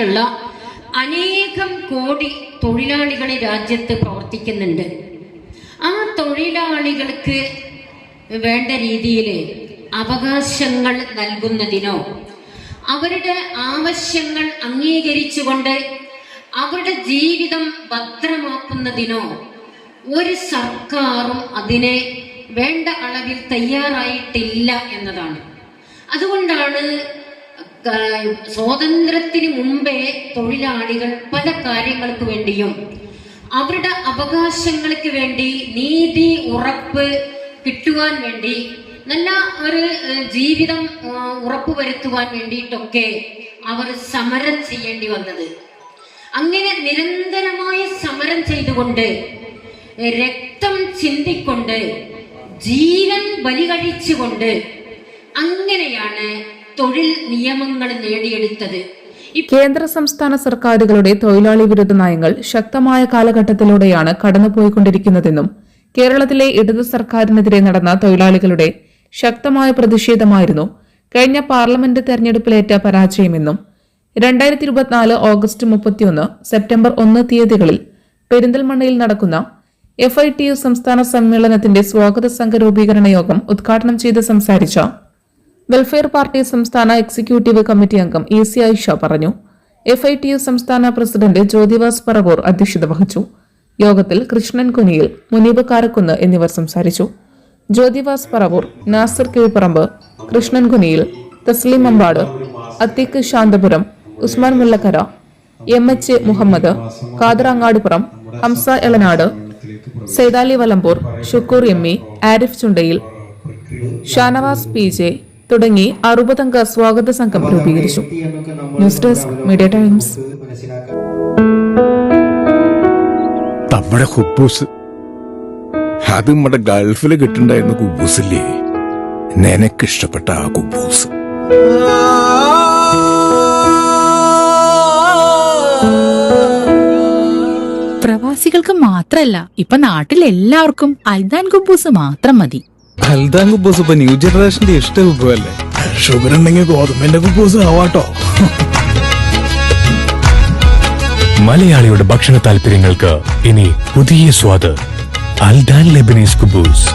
ുള്ള അനേകം കോടി തൊഴിലാളികളെ രാജ്യത്ത് പ്രവർത്തിക്കുന്നുണ്ട്. ആ തൊഴിലാളികൾക്ക് വേണ്ട രീതിയിൽ അവകാശങ്ങൾ നൽകുന്നതിനോ അവരുടെ ആവശ്യങ്ങൾ അംഗീകരിച്ചുകൊണ്ട് അവരുടെ ജീവിതം ഭദ്രമാക്കുന്നതിനോ ഒരു സർക്കാരും അതിനെ വേണ്ട അളവിൽ തയ്യാറായിട്ടില്ല എന്നതാണ്. അതുകൊണ്ടാണ് സ്വാതന്ത്ര്യത്തിന് മുമ്പേ തൊഴിലാളികൾ പല കാര്യങ്ങൾക്ക് വേണ്ടിയും അവരുടെ അവകാശങ്ങൾക്ക് വേണ്ടി നീതി ഉറപ്പ് കിട്ടുവാൻ വേണ്ടി നല്ല ഒരു ജീവിതം ഉറപ്പുവരുത്തുവാൻ വേണ്ടിയിട്ടൊക്കെ അവർ സമരം ചെയ്യേണ്ടി വന്നത്. അങ്ങനെ നിരന്തരമായ സമരം ചെയ്തുകൊണ്ട് രക്തം ചിന്തിക്കൊണ്ട് ജീവൻ ബലികഴിച്ചുകൊണ്ട് അങ്ങനെയാണ് തൊഴിൽ നിയമങ്ങൾ നേടിയെടുത്തത്. കേന്ദ്ര സംസ്ഥാന സർക്കാരുകളുടെ തൊഴിലാളി വിരുദ്ധ നയങ്ങൾ ശക്തമായ കാലഘട്ടത്തിലൂടെയാണ് കടന്നുപോയിക്കൊണ്ടിരിക്കുന്നതെന്നും കേരളത്തിലെ ഇടത് സർക്കാരിനെതിരെ നടന്ന തൊഴിലാളികളുടെ ശക്തമായ പ്രതിഷേധമായിരുന്നു കഴിഞ്ഞ പാർലമെന്റ് തെരഞ്ഞെടുപ്പിലേറ്റ പരാജയമെന്നും 2024 ഓഗസ്റ്റ് 31, സെപ്റ്റംബർ 1 തീയതികളിൽ പെരിന്തൽമണ്ണയിൽ നടക്കുന്ന FITU സംസ്ഥാന സമ്മേളനത്തിന്റെ സ്വാഗത സംഘ രൂപീകരണ യോഗം ഉദ്ഘാടനം ചെയ്ത് സംസാരിച്ച വെൽഫെയർ പാർട്ടി സംസ്ഥാന എക്സിക്യൂട്ടീവ് കമ്മിറ്റി അംഗം EC ആയിഷ പറഞ്ഞു. FITU സംസ്ഥാന പ്രസിഡന്റ് ജ്യോതിവാസ് പറവൂർ അധ്യക്ഷത വഹിച്ചു. യോഗത്തിൽ കൃഷ്ണൻ കുനിയിൽ, മുനീബ് കാരക്കുന്ന് എന്നിവർ സംസാരിച്ചു. Jyothivas Paravur, Nasir Keezhuparamba, Krishnan Kuniyil, Thasleem Ambat, അത്തീഖ് Santhapuram, Usman Mullakkara, MH Muhammad, Khader Angadipuram, Hamza Elanad, Saidali Valambur, Shukkur ME, Arif ചുണ്ടയിൽ, Shanavas PJ തുടങ്ങി 60 അംഗ സ്വാഗത സംഘം രൂപീകരിച്ചു. News desk media times. നമ്മുടെ കുബൂസ് അത് നമ്മുടെ ഗൾഫിൽ കിട്ടുണ്ടായിരുന്ന കുബൂസില്ലേ, നിനക്കിഷ്ടപ്പെട്ട ആ കുബൂസ്. പ്രവാസികൾക്ക് മാത്രല്ല, ഇപ്പൊ നാട്ടിൽ എല്ലാവർക്കും അൽദാൻ കുബൂസ് മാത്രം മതി. അൽദാൻ കുബൂസ് ഇപ്പൊ ന്യൂ ജനറേഷന്റെ ഇഷ്ട വിഭവല്ലേ. ഷുഗർ ഉണ്ടെങ്കിൽ ഗോതമ്പിന്റെ കുബൂസ് ആവാട്ടോ. മലയാളിയുടെ ഭക്ഷണ താല്പര്യങ്ങൾക്ക് ഇനി പുതിയ സ്വാദ്. അൽദാൻ ലെബനീസ് കുബൂസ്.